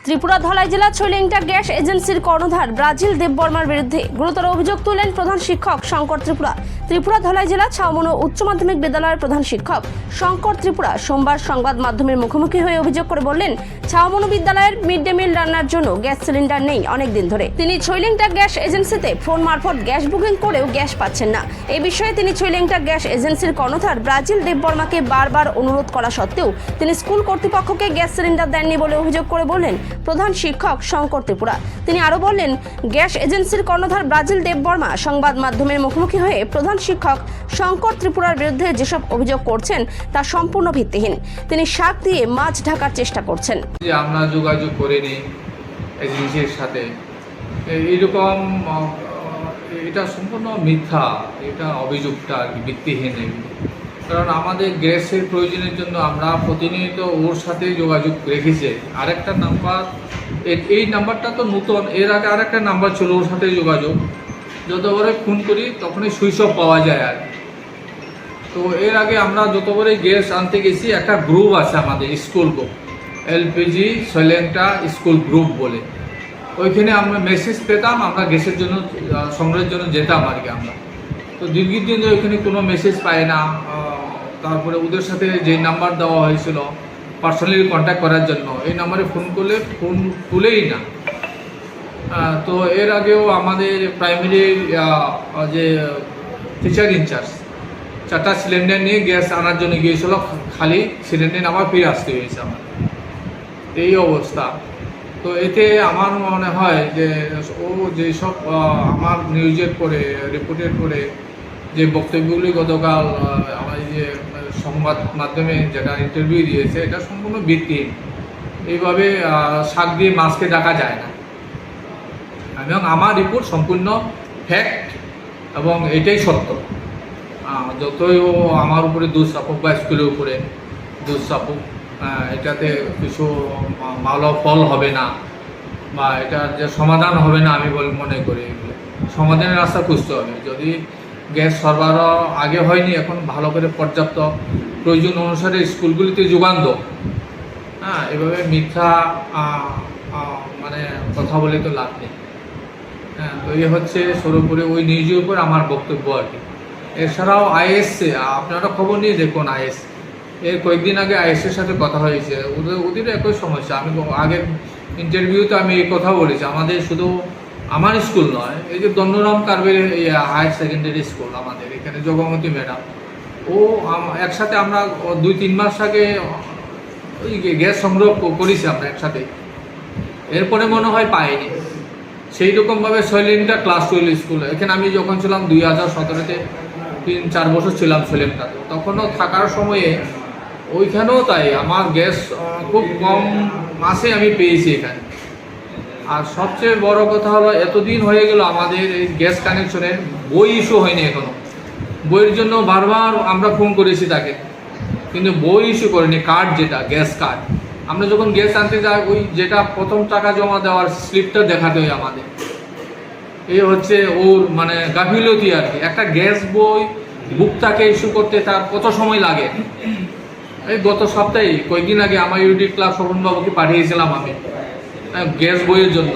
ত্রিপুরা ধলাই জেলা ছৈলেংটা গ্যাস এজেন্সির কর্ণধার ব্রাজিল দেববর্মার বিরুদ্ধে গুরুতর অভিযোগ তুললেন প্রধান শিক্ষক শঙ্কর ত্রিপুরা। ত্রিপুরা ধলাই জেলা ছাউমনো উচ্চ মাধ্যমিক বিদ্যালয়ের প্রধান শিক্ষক শঙ্কর ত্রিপুরা সোমবার সংবাদ মাধ্যমের মুখোমুখি হয়ে অভিযোগ করে বললেন, ছাউমনো বিদ্যালয়ের মিড ডে মিল রান্নার জন্য গ্যাস সিলিন্ডার নেই অনেকদিন ধরে। তিনি ছৈলেংটা গ্যাস এজেন্সিতে ফোন মারফত গ্যাস বুকিং করেও গ্যাস পাচ্ছেন না। এই বিষয়ে তিনি ছৈলেংটা গ্যাস এজেন্সির কর্ণধার ব্রাজিল দেববর্মাকে বারবার অনুরোধ করা সত্ত্বেও তিনি স্কুল কর্তৃপক্ষকে গ্যাস সিলিন্ডার দেননি বলে অভিযোগ করে বললেন প্রধান শিক্ষক শঙ্কর ত্রিপুরা। তিনি আরও বললেন, গ্যাস এজেন্সির কর্ণধার ব্রাজিল দেববর্মা সংবাদ মাধ্যমের মুখোমুখি হয়ে প্রধান শিক্ষক শঙ্কর ত্রিপুরার বিরুদ্ধে যেসব অভিযোগ করছেন তা সম্পূর্ণ ভিত্তিহীন। তিনি শাক দিয়ে মাছ ঢাকার চেষ্টা করছেন। যে আমরা যোগাযোগ করিনি এজেন্সির সাথে, এইরকম এটা সম্পূর্ণ মিথ্যা, এটা অভিযোগটা আর কি ভিত্তিহীন। কারণ আমাদের গ্যাসের প্রয়োজনের জন্য আমরা প্রতিনিয়ত ওর সাথে যোগাযোগ রেখেছি। আরেকটা নাম্বার, এই নাম্বারটা তো নতুন, এর আগে আরেকটা নাম্বার ছিল ওর সাথে যোগাযোগ, যতবারে ফোন করি তখনই সুইচ অফ পাওয়া যায়। আর তো এর আগে আমরা যতবারে গ্যাস আনতে গেছি, একটা গ্রুপ আছে আমাদের school group, LPG Chhailengta school group বলে, ওইখানে আমরা মেসেজ পেতাম, আমরা গ্যাসের জন্য সংগ্রহের জন্য যেতাম আর কি। আমরা তো দীর্ঘদিন ধরে ওইখানে কোনো মেসেজ পাই না। তারপরে ওদের সাথে যে নাম্বার দেওয়া হয়েছিল পার্সোনালি কন্ট্যাক্ট করার জন্য, এই নাম্বারে ফোন করলে ফোন তুলেই না। তো এর আগেও আমাদের প্রাইমারি যে টিচার ইনচার্জ 4টা সিলিন্ডার নিয়ে গ্যাস আনার জন্য গিয়েছিল, খালি সিলিন্ডার আবার ফিরে আসতে হয়েছে আমার। এই অবস্থা। তো এতে আমার মনে হয় যে ও যেসব আমার নিউজের পরে রিপোর্টের পরে যে বক্তব্যগুলি গতকাল আমার যে সংবাদ মাধ্যমে যেটা ইন্টারভিউ দিয়েছে, এটা সম্পূর্ণ ভিত্তিহীন। এইভাবে শাক দিয়ে মাছকে ডাকা যায় না। এবং আমার রিপোর্ট সম্পূর্ণ ফ্যাক্ট এবং এটাই সত্য। যতই ও আমার উপরে দোষ চাপুক বা স্কুলের উপরে দোষ চাপুক, এটাতে কিছু ভালো ফল হবে না বা এটার যে সমাধান হবে না আমি মনে করি। এগুলো সমাধানের রাস্তা খুঁজতে হবে। যদি গ্যাস সরবরাহ আগে হয়নি, এখন ভালো করে পর্যাপ্ত প্রয়োজন অনুসারে স্কুলগুলিতে যোগান দাও। এভাবে মিথ্যা মানে কথা বলে তো লাভ নেই। তো এই হচ্ছে সর্বোপরি ওই নিউজের উপর আমার বক্তব্য আর কি। এছাড়াও আইএসসি, আপনারা খবর নিয়ে দেখুন, আইএস এর কয়েকদিন আগে আইএসের সাথে কথা হয়েছে, ওদেরও একই সমস্যা। আমি আগের ইন্টারভিউতে আমি এই কথা বলেছি, আমাদের শুধু আমার স্কুল নয়, এই যে দণ্ডরাম কারবের হায়ার সেকেন্ডারি স্কুল আমাদের এখানে জগমতী ম্যাডাম, ও একসাথে আমরা 2-3 মাস আগে ওই গ্যাস সংগ্রহ করেছি আমরা একসাথে। এরপরে মনে হয় পাইনি। সেই রকমভাবে ছৈলেংটা ক্লাস 12 স্কুল, এখানে আমি যখন ছিলাম 2017-তে 3-4 বছর ছিলাম ছৈলেংটাতে, তখনও থাকার সময়ে ওইখানেও তাই আমার গ্যাস খুব কম মাসে আমি পেয়েছি এখানে। আর সবচেয়ে বড় কথা হলো, এতদিন হয়ে গেল আমাদের এই গ্যাস কানেকশনের বই ইস্যু হয়নি এখনও। বইয়ের জন্য বারবার আমরা ফোন করেছি তাকে, কিন্তু বই ইস্যু করেনি। কার্ড, যেটা গ্যাস কার্ড, আমরা যখন গ্যাস আনতে যাই ওই যেটা প্রথম টাকা জমা দেওয়ার স্লিপটা দেখাতে হয় আমাদের। এই হচ্ছে ওর মানে গাফিলতি আর কি। একটা গ্যাস বই বুকটাকে ইস্যু করতে তার কত সময় লাগে। এই গত সপ্তাহে কয়েকদিন আগে আমার ইউডি ক্লাব শোভনবাবুকে পাঠিয়েছিলাম আমি গ্যাস বইয়ের জন্য।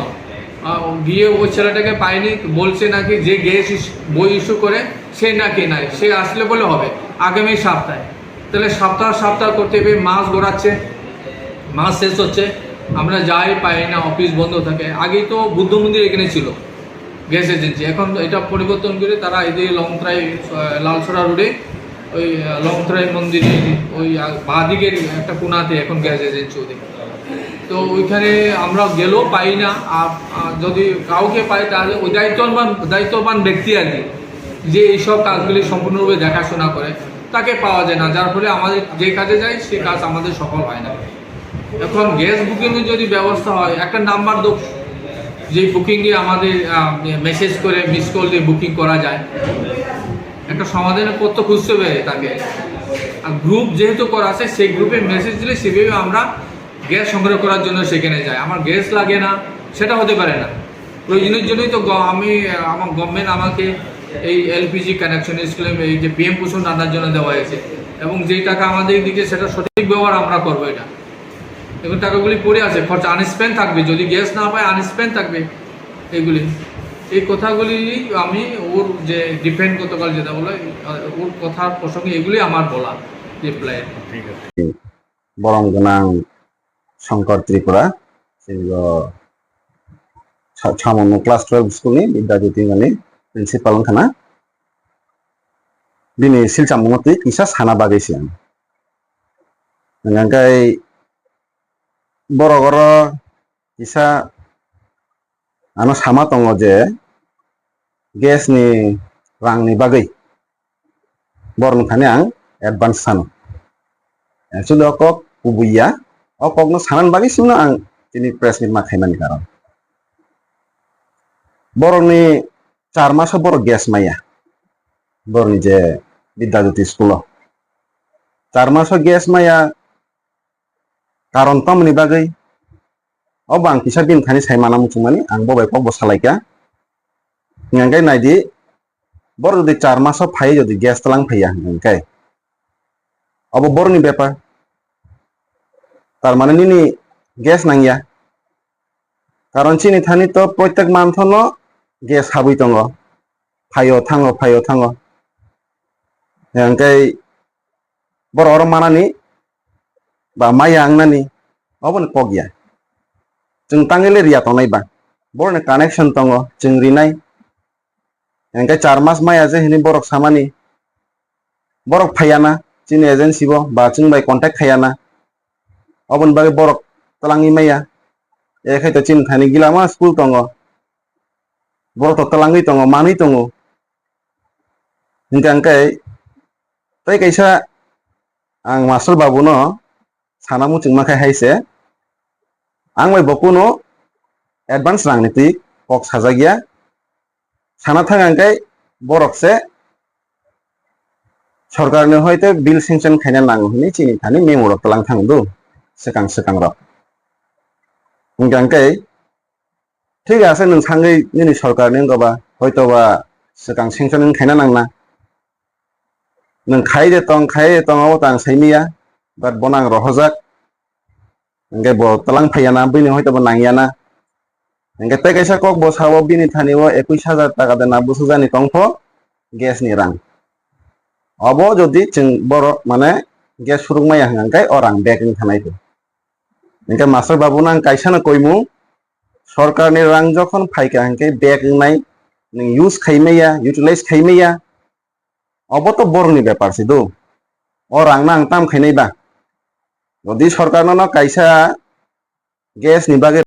গিয়ে ওই ছেলেটাকে পাইনি, বলছে নাকি যে গ্যাস বই ইস্যু করে সে নাকি নাই, সে আসলে বলে হবে আগামী সপ্তাহে। তাহলে সপ্তাহ করতে পেয়ে মাস গড়াচ্ছে, মাস শেষ হচ্ছে, আমরা যাই পাই না, অফিস বন্ধ থাকে। আগেই তো বুদ্ধ মন্দির এখানে ছিল গ্যাস এজেন্সি, এখন এটা পরিবর্তন করে তারা এদিকে লংথ্রাই লালসরা রোডে ওই লংথ্রাই মন্দিরে ওই বাঁদিকের একটা কোনাতে এখন গ্যাস এজেন্সি ওদের। তো ওইখানে আমরা গেলেও পাই না। আর যদি কাউকে পাই তাহলে ওই দায়িত্ববান ব্যক্তি আর কি, যে এইসব কাজগুলি সম্পূর্ণরূপে দেখাশোনা করে, তাকে পাওয়া যায় না। যার ফলে আমাদের যে কাজে যাই সে কাজ আমাদের সফল হয় না। এখন গ্যাস বুকিংয়ের যদি ব্যবস্থা হয়, একটা নাম্বার দো, যে বুকিংয়ে আমাদের মেসেজ করে মিস কল দিয়ে বুকিং করা যায়, একটা সমাধানের পথ তো খুঁজতে হবে তাকে। আর গ্রুপ যেহেতু করা আছে, সেই গ্রুপে মেসেজ দিলে সেভাবে আমরা গ্যাস সংগ্রহ করার জন্য সেখানে যাই। আমার গ্যাস লাগে না সেটা হতে পারে না। প্রয়োজনের জন্যই তো আমার গভর্নমেন্ট আমাকে এই এলপিজি কানেকশন স্কিম, এই যে পিএম পোষণ রান্নার জন্য দেওয়া হয়েছে, এবং যেই টাকা আমাদের দিকে সেটা সঠিক ব্যবহার আমরা করবো। এটা এখন টাকাগুলি পড়ে আছে, খরচা আনস্পেন্ড থাকবে, যদি গ্যাস না পায় আনস্পেন্ড থাকবে এগুলি। এই কথাগুলি আমি ওর যে ডিফেন্ড গতকাল যেটা বলে ওর কথার প্রসঙ্গে এগুলি আমার বলা রিপ্লাই। ঠিক আছে। বরং গোনাं শঙ্কর ত্রিপুরা সামান্য ক্লাस 12 स्कुलनि बिद्याज्योति माने प्रिन्सिपाल खाना दिनै सिलचामुमति किसा साना बागैसि आं नंगाय बरगर किसा आनो सामा दङ जे गेसनि रांनि बागै बरन खाने आं एडभान्स सानो एक्चुअली अकक गुबैया अककनो सानान बागैसिमनो आं दिनै प्रेस मिट माखायमानि कारन बर'नि 4 मासाव बर' गेस माया बर'नि जे बिद्याज्योति स्कुलाव 4 मासाव गेस माया कारन तमनि बागै अब आं किसा दिन थानि सायमाना मुचुमानि आं बबाय पक बसालायका नंगाय नायदि बर जदि 4 मासाव फाय जदि गेस तलां फैया नंगाय अब बर'नि बेपार तारमाने निनि गेस नांगिया कारन चिनि थानि तो प्रत्येक मान्थनो गेस हाबै दङ फायो थाङो ओंखाय बर' अर मानानि बा माया आंनानि अबन पगिया जों तांगेले रिया तनायबा बर'नि कानेक्शन दङ जों रिनाय ओंखाय 4 मास माया जे हिनि बरक सामानि बरक फायाना चिनि एजेन्सि बो बा जों बाय कन्टेक्ट खायाना अबन बागै बरक तलांनि माया एखाय तो चिनि थानि गिलामा स्कुल दङ बर' तो तलाङै दङ मानै दङ ओंखाय तै कैसा आं मास्टर बाबुनो साना मुचुं माखाय हायसे आं बाय बकुनो एडभान्स रांनिति कक साजागिया साना थांगांखाय बरकसे सरकारनो हयतो बिल सेंसन खायना नांगौ हनि चिनि थानि मेम'र तलां थांदो सेकां र ओंखाय ठीक আছে नों सांगै निनि सरकारनि गबा हयतोबा सेकां सेंसन खायना नांना नों खाय देतं अब तां सैमिया बाट बनां रहजाक ओंखाय ब तलां फैयाना बैनि हयतोबा नांगियाना ओंखाय तै कैसा कक बसावो बिनि थानिव 21,000 टाका देना बुसुजानि टंफ गेसनि रां अब जदि जों बर' माने गेस सुरुं माया हंगाय अरां बेकिं थानायखौ ओंखाय मास्टार बाबुनो आं कैसानो कयमु सरकारनि रां जखन फायका हंके बेकिं नाय नों यूज खायमैया यूटिलाइज खायमैया अब तो बर'नि बेपार से दो अरां ना आं ताम खायनायबा जदि सरकारनो कैसा गेस नि बागै